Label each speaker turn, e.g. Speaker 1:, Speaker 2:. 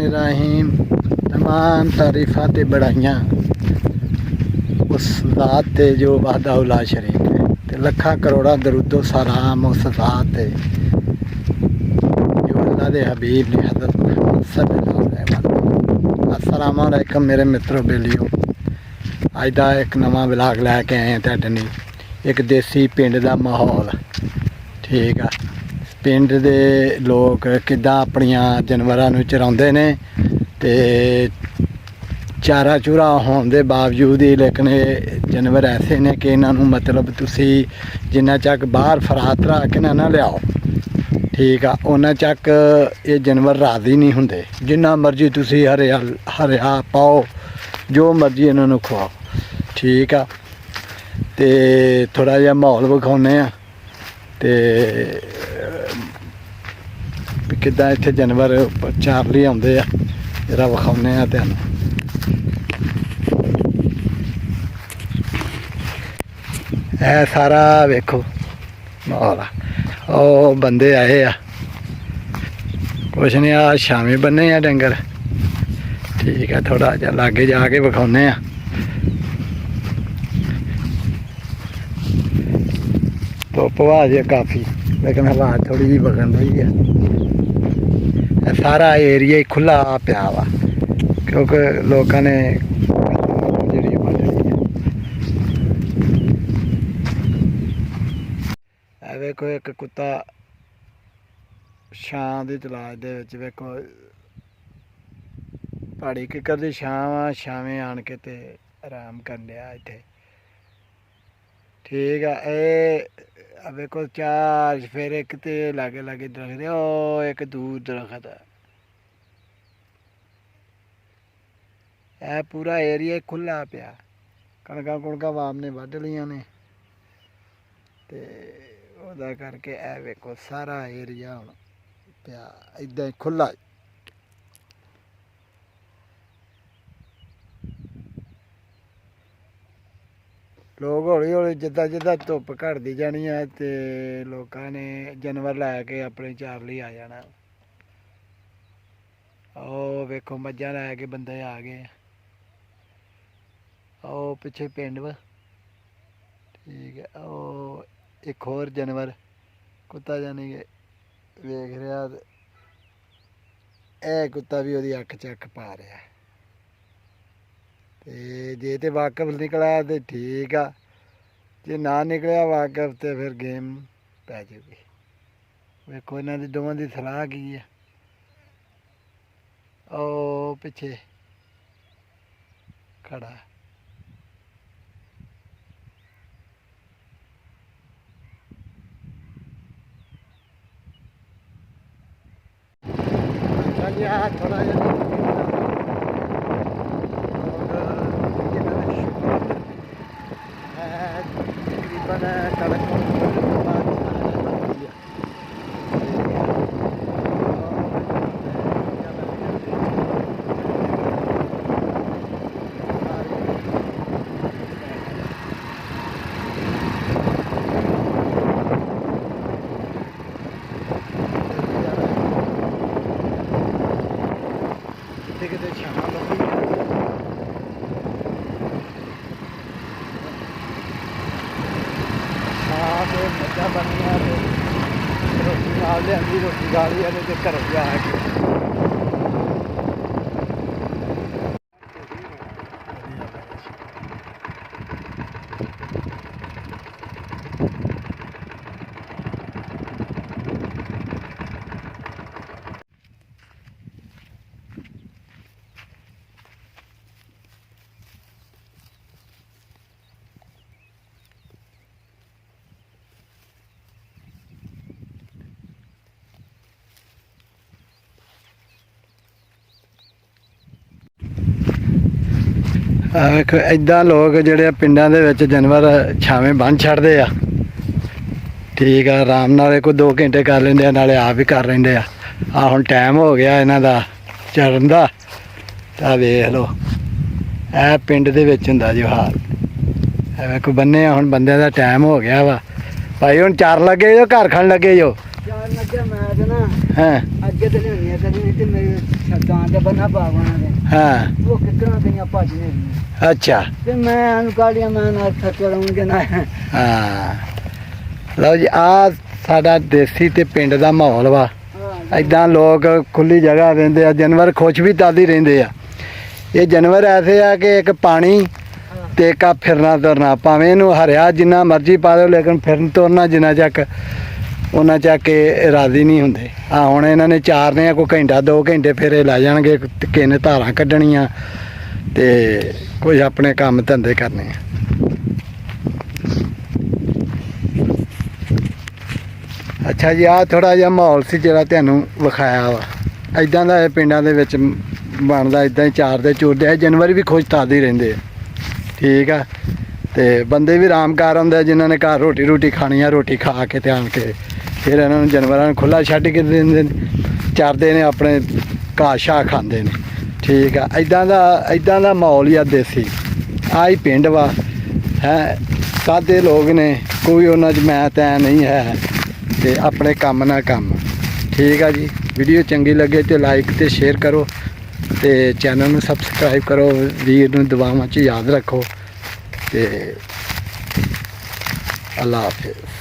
Speaker 1: बिस्मिल्लाहिर्रहमानिर्रहीम। तमाम तारीफ़ां ते बड़ाइयां उस ज़ात ते जो वाहदा उला शरीक है, ते लखा करोड़ा दरूदो सलाम उस ज़ात ते जो अल्लाह दे हबीब ने हज़रत मुहम्मद सल्लल्लाहु अलैहि वसल्लम। अस्सलाम वालेकुम मेरे मित्रों बेलियो। अज दा एक नवा ब्लॉग लैके आए हैं तुहाडे लई। एक देसी पिंड दा माहौल, ठीक है। पिंड दे लोग किद्दां अपनियां जानवरां नूं चराउंदे ने ते चारा चूरा होने के बावजूद ही लेकिन ये जानवर ऐसे ने कि इन्हों मतलब तुसी जिन्ना चक बाहर फरात रख के ना लियाओ, ठीक है, उन्ना चक ये जानवर राजी नहीं होंगे। जिन्ना मर्जी तुसी हरिया पाओ, जो मर्जी इन्हों खुआओ, ठीक है। तो थोड़ा जिहा माहौल विखाने तो किद्दां इत्थे जानवर चार लिए आउंदे आ, जरा विखाने तुहानूं। है सारा वेखो माहौल, ओ बंदे आए आ, कुछ नहीं, आ शामी बन्ने आ डंगर, ठीक है। थोड़ा जा लागे जाके विखाने आ। धुप्प हवा जे काफ़ी, लेकिन हवा थोड़ी जी बगन रही है। सारा एरिया ही खुला पिया वा क्योंकि लोगों ने जी बन रही है। वेखो एक कुत्ता छां की तलाश दे विच, वेखो पहाड़ी किकर की छां छावें आन के ते आराम कर लिया इत्थे, ठीक है। ये वेखो चार फिर एक तो लागे लागे दरख्त, ओ एक दूर दरख्त है। पूरा एरिया खुला पिया, कणकां कुणकां वाम ने वढ लियां ने ते ओहदा करके ए वेखो सारा एरिया हुण पिया इदां ही खुला। लोग हौली हौली जिद्दां जिद्दां धुप्प घटदी जानी है ते लोकां ने जानवर लैके अपने चार ਲਈ आ जाना। ओ वेखो मज्झां लैके बंदे आ गए, ओ पिछे पिंड वा, ठीक है। ओ एक होर जानवर कुत्ता जानी कि वेख रहा, ए कुत्ता भी ओहदी अख च अख पा रहा है। जे तो वाकफ निकला तो ठीक आ, जे ना निकलिया वाकफ तो फिर गेम पै जूगी। वेखो इन्हों की दोवां की सलाह की है। ओ पिछे खड़ा थोड़ा तकरीबन कड़क कितने छां लगी मज्जा बनिया, रोटी नाल लिया, रोटी खा ली तो घरों जा के ਵੇਖੋ ਇੱਦਾਂ ਲੋਕ ਜਿਹੜੇ ਪਿੰਡਾਂ ਦੇ ਵਿੱਚ ਜਾਨਵਰ ਛਾਵੇਂ ਬੰਨ੍ਹ ਛੱਡਦੇ ਆ, ਠੀਕ ਆ। ਆਰਾਮ ਨਾਲ ਕੋਈ 2 ਘੰਟੇ ਕਰ ਲੈਂਦੇ ਆ, ਨਾਲੇ ਆਪ ਵੀ ਕਰ ਲੈਂਦੇ ਆ। ਆ ਹੁਣ ਟਾਈਮ ਹੋ ਗਿਆ ਇਹਨਾਂ ਦਾ ਚਰਨ ਦਾ, ਤਾਂ ਵੇਖ ਲਓ ਇਹ ਪਿੰਡ ਦੇ ਵਿੱਚ ਹੁੰਦਾ ਜੋ ਹਾਲ। ਵੇਖੋ ਬੰਨੇ ਆ, ਹੁਣ ਬੰਦਿਆਂ ਦਾ ਟਾਈਮ ਹੋ ਗਿਆ ਵਾ ਭਾਈ, ਹੁਣ ਚਾਰ ਲੱਗੇ ਜੋ ਘਰ ਖਾਣ ਲੱਗੇ ਜੋ,
Speaker 2: ਚਾਰ ਮੱਝਾਂ ਮੈਂ ਤੇ ਨਾ
Speaker 1: ਹਾਂ
Speaker 2: ਅੱਗੇ ਤੇ ਲਿਆਉਣੀਆਂ ਕਦੀ ਨਹੀਂ ਤੇ ਮੇਰੇ ਛੱਤਾਂ ਤੇ ਬੰਨਾ ਬਾਗਵਾਨਾਂ ਦੇ
Speaker 1: ਹਾਂ
Speaker 2: ਉਹ ਕਿੱਕਰਾਂ ਗਈਆਂ ਭੱਜ ਨੇ
Speaker 1: ਅੱਛਾ
Speaker 2: ਤੇ ਮੈਂ ਅਨਕਾੜੀਆਂ ਮੈਂ ਨਾਲ ਥੱਕੜਾਉਂਗੇ ਨਾ
Speaker 1: ਹਾਂ ਲਓ ਜੀ ਆ ਸਾਡਾ ਦੇਸੀ ਤੇ ਪਿੰਡ ਦਾ ਮਾਹੌਲ ਵਾ ਇਦਾਂ ਲੋਕ ਖੁੱਲੀ ਜਗ੍ਹਾ ਰਹਿੰਦੇ ਆ ਜਾਨਵਰ ਖੁਸ਼ ਵੀ ਤਦ ਹੀ ਰਹਿੰਦੇ ਆ ਇਹ ਜਾਨਵਰ ਐਸੇ ਆ ਕਿ ਇੱਕ ਪਾਣੀ ਤੇ ਇੱਕ ਆ ਫਿਰਨਾ ਤੁਰਨਾ ਭਾਵੇਂ ਇਹਨੂੰ ਹਰਿਆ ਜਿੰਨਾ ਮਰਜ਼ੀ ਪਾ ਦਿਓ ਲੇਕਿਨ ਫਿਰਨ ਤੁਰਨਾ ਜਿੰਨਾ ਚੱਕ ਉਹਨਾਂ ਚੱਕ ਕੇ ਰਾਜ਼ੀ ਨਹੀਂ ਹੁੰਦੇ ਆ ਹੁਣ ਇਹਨਾਂ ਨੇ ਚਾਰਨੇ ਆ ਕੋਈ ਘੰਟਾ 2 ਘੰਟੇ ਫਿਰ ਇਹ ਲੈ ਜਾਣਗੇ ਕਿਸੇ ਨੇ ਧਾਰਾਂ ਕੱਢਣੀਆਂ ਤੇ ਕੁਝ ਆਪਣੇ ਕੰਮ ਧੰਦੇ ਕਰਨੇ ਆ ਅੱਛਾ ਜੀ ਆ ਥੋੜਾ ਜਿਹਾ ਮਾਹੌਲ ਸੀ ਜਿਹੜਾ ਤੁਹਾਨੂੰ ਵਿਖਾਇਆ ਵਾ ਇਦਾਂ ਦਾ ਇਹ ਪਿੰਡਾਂ ਦੇ ਵਿੱਚ ਬਣਦਾ ਇਦਾਂ ਹੀ ਚਾਰਦੇ ਚੂਰਦੇ ਆ ਜਾਨਵਰ ਵੀ ਖੁਸ਼ ਤਾਦੇ ਹੀ ਰਹਿੰਦੇ ਆ ਠੀਕ ਆ ਤੇ ਬੰਦੇ ਵੀ ਆਰਾਮਕਾਰ ਹੁੰਦੇ ਜਿਨ੍ਹਾਂ ਨੇ ਘਰ ਰੋਟੀ ਖਾਣੀ ਆ ਰੋਟੀ ਖਾ ਕੇ ਤੇ ਆਣ ਕੇ ਫਿਰ ਇਹਨਾਂ ਨੂੰ ਜਾਨਵਰਾਂ ਨੂੰ ਖੁੱਲ੍ਹਾ ਛੱਡ ਕੇ ਦਿੰਦੇ ਨੇ ਚਰਦੇ ਨੇ ਆਪਣੇ ਘਾਹ ਸ਼ਾਹ ਖਾਂਦੇ ਨੇ ਠੀਕ ਆ ਇਦਾਂ ਦਾ ਮਾਹੌਲ ਹੀ ਆ ਦੇਸੀ ਆ ਹੀ ਪਿੰਡ ਵਾ ਹੈ ਸਾਦੇ ਲੋਕ ਨੇ ਕੋਈ ਉਹਨਾਂ 'ਚ ਮੈਂ ਤੈਂ ਨਹੀਂ ਹੈ ਤੇ ਆਪਣੇ ਕੰਮ ਨਾਲ ਕੰਮ ਠੀਕ ਆ ਜੀ ਵੀਡੀਓ ਚੰਗੀ ਲੱਗੇ ਤੇ ਲਾਈਕ ਤੇ ਸ਼ੇਅਰ ਕਰੋ ਤੇ ਚੈਨਲ ਨੂੰ ਸਬਸਕ੍ਰਾਈਬ ਕਰੋ ਵੀਰ ਨੂੰ ਦੁਆਵਾਂ 'ਚ ਯਾਦ ਰੱਖੋ ਤੇ ਅੱਲਾ ਹਾਫਿਜ਼